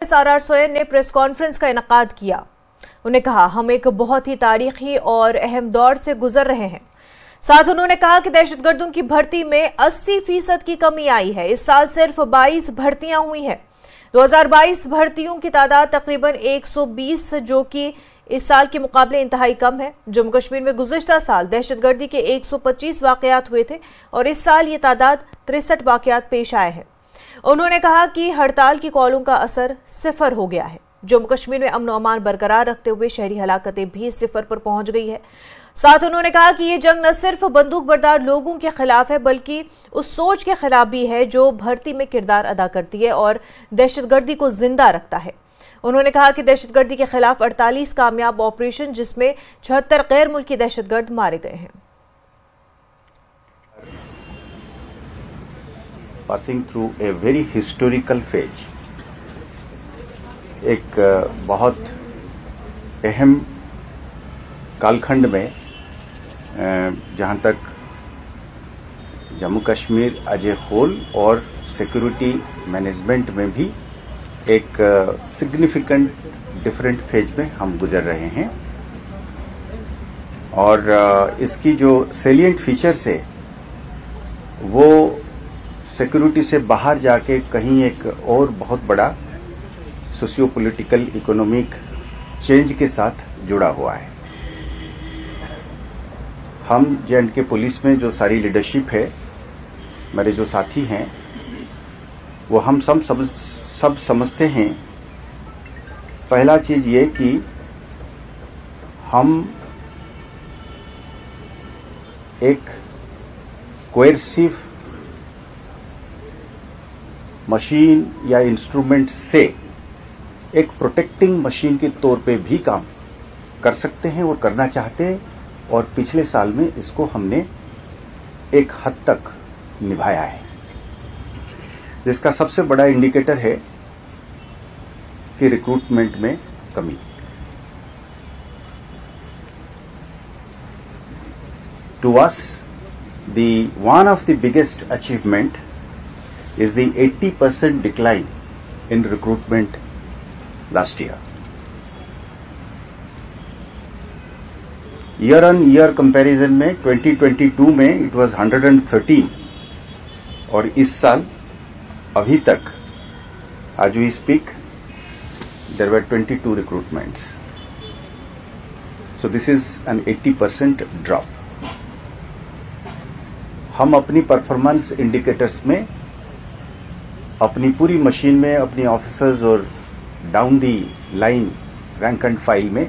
सारार सोयन ने press conference का इनेकाद किया। उन्होंने कहा, हम एक बहुत ही तारीखी और अहम दौर से गुजर रहे हैं। साथ उन्होंने कहा कि दहशतगर्दों की भर्ती में 80% की कमी आई है। इस साल सिर्फ 22 भर्तियां हुई हैं। 2022 भर्तियों की तादाद तकरीबन 120, जो कि इस साल के मुकाबले इंतहाई कम है। जम्मू कश्मीर में गुज़िश्ता साल दहशतगर्दी के 125 वाकयात हुए थे और इस साल ये तादाद 63 वाकयात पेश आए हैं। उन्होंने कहा कि हड़ताल की कॉलों का असर सिफर हो गया है। जम्मू कश्मीर में अमन अमान बरकरार रखते हुए शहरी हलाकतें भी सिफर पर पहुंच गई है। साथ उन्होंने कहा कि ये जंग न सिर्फ बंदूक बरदार लोगों के खिलाफ है, बल्कि उस सोच के खिलाफ भी है जो भर्ती में किरदार अदा करती है और दहशतगर्दी को जिंदा रखता है। उन्होंने कहा कि दहशतगर्दी के खिलाफ 48 कामयाब ऑपरेशन, जिसमें 76 गैर मुल्की दहशतगर्द मारे गए हैं। Passing through a very historical phase, एक बहुत अहम कालखंड में जहां तक Jammu Kashmir as a whole और सिक्योरिटी मैनेजमेंट में भी एक सिग्निफिकेंट डिफरेंट फेज में हम गुजर रहे हैं। और इसकी जो सेलिएंट फीचर्स है वो सिक्योरिटी से बाहर जाके कहीं एक और बहुत बड़ा सोशियो पॉलिटिकल इकोनॉमिक चेंज के साथ जुड़ा हुआ है। हम जे&के पुलिस में जो सारी लीडरशिप है, मेरे जो साथी हैं, वो हम सब समझते हैं। पहला चीज ये कि हम एक कोएर्सिव मशीन या इंस्ट्रूमेंट से एक प्रोटेक्टिंग मशीन के तौर पे भी काम कर सकते हैं और करना चाहते हैं। और पिछले साल में इसको हमने एक हद तक निभाया है, जिसका सबसे बड़ा इंडिकेटर है कि रिक्रूटमेंट में कमी। To us one of the biggest achievement is the 80% decline in recruitment last year. Year on year comparison में 2022 में इट वाज 113 और इस साल अभी तक आज we speak there were 22 recruitments. So this is an 80% drop. हम अपनी परफॉर्मेंस इंडिकेटर्स में अपनी पूरी मशीन में अपनी ऑफिसर्स और down the line rank and file में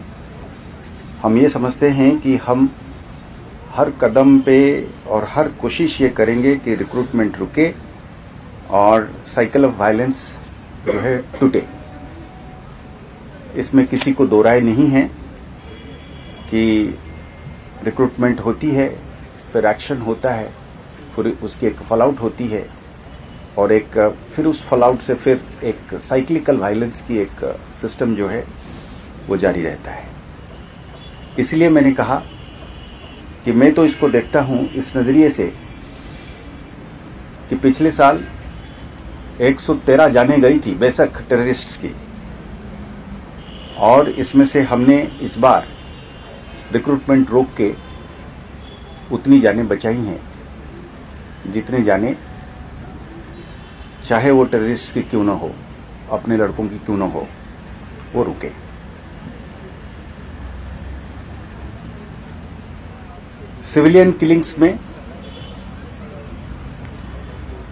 हम ये समझते हैं कि हम हर कदम पे और हर कोशिश ये करेंगे कि रिक्रूटमेंट रुके और साइकिल ऑफ वायलेंस जो है टूटे। इसमें किसी को दो राय नहीं है कि रिक्रूटमेंट होती है, फिर एक्शन होता है, फिर उसकी एक फॉलआउट होती है और एक फिर उस फॉलआउट से फिर एक साइक्लिकल वायलेंस की एक सिस्टम जो है वो जारी रहता है। इसलिए मैंने कहा कि मैं तो इसको देखता हूं इस नजरिए से कि पिछले साल 113 जाने गई थी बेशक टेररिस्ट्स की, और इसमें से हमने इस बार रिक्रूटमेंट रोक के उतनी जाने बचाई हैं जितने जाने चाहे वो टेररिस्ट की क्यों न हो, अपने लड़कों की क्यों न हो, वो रुके। सिविलियन किलिंग्स में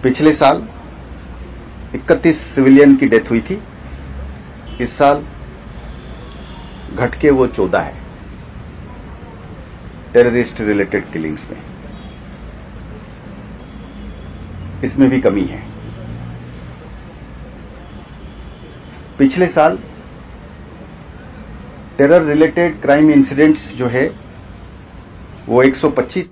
पिछले साल 31 सिविलियन की डेथ हुई थी, इस साल घट के वो 14 है टेररिस्ट रिलेटेड किलिंग्स में। इसमें भी कमी है। पिछले साल टेरर रिलेटेड क्राइम इंसिडेंट्स जो है वो 125